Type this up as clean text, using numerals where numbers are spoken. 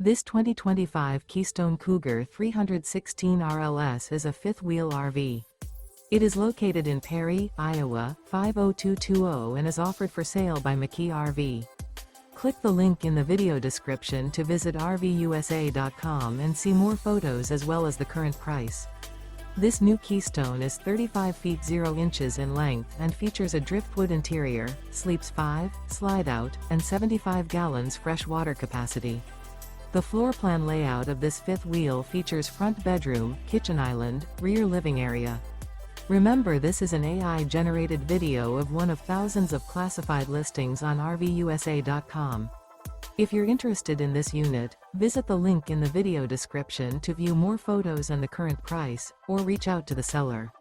This 2025 Keystone Cougar 316 RLS is a fifth-wheel RV. It is located in Perry, Iowa, 50220 and is offered for sale by McKee RV. Click the link in the video description to visit RVUSA.com and see more photos as well as the current price. This new Keystone is 35 feet 0 inches in length and features a Driftwood interior, sleeps 5, Slideout, and 75 gallons fresh water capacity. The floor plan layout of this fifth wheel features front bedroom, kitchen island, rear living area. Remember, this is an AI-generated video of one of thousands of classified listings on RVUSA.com. If you're interested in this unit, visit the link in the video description to view more photos and the current price, or reach out to the seller.